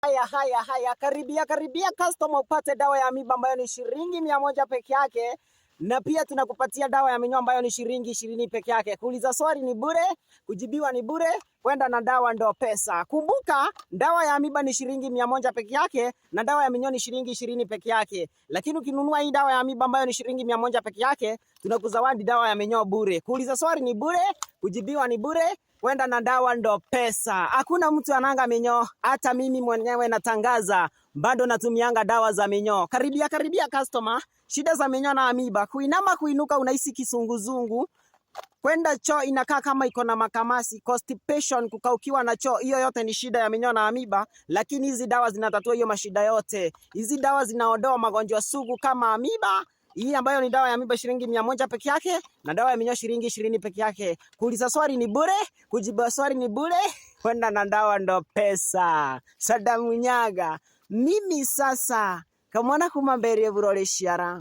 Haya, karibia customer upate dawa ya amiba ambayo ni shilingi 100 peke yake, na pia tunakupatia dawa ya minyoo ambayo ni shilingi 20 peke yake. Kuuliza swali ni bure, kujibiwa ni bure, kwenda na dawa ndo pesa. Kumbuka, dawa ya amiba ni shilingi 100 peke yake na dawa ya minyoo ni shilingi 20 peke yake. Lakini ukinunua hii dawa ya amiba ambayo ni shilingi 100 peke yake, tunakuzawadi dawa ya minyoo bure. Kuuliza swali ni bure, kujibiwa ni bure, kwenda na dawa ndo pesa. Hakuna mtu ananga minyoo, hata mimi mwenyewe natangaza, bado natumianga dawa za minyoo. Karibia customer, shida za minyoo na amiba, kuinama kuinuka unahisi kisunguzungu, kwenda choo inakaa kama iko na makamasi, constipation, kukaukiwa na choo, hiyo yote ni shida ya minyoo na amiba, lakini hizi dawa zinatatua hiyo mashida yote. Hizi dawa zinaondoa magonjwa sugu kama amiba. Hii ambayo ni dawa ya amiba shilingi 100 peke yake na dawa ya minyoo shilingi 20 peke yake. Kuuliza swali ni bure, kujibu swali ni bure, kwenda na dawa ndo pesa. Sadamu Nyaga. Mimi sasa kamwana kumamberie burore shiara.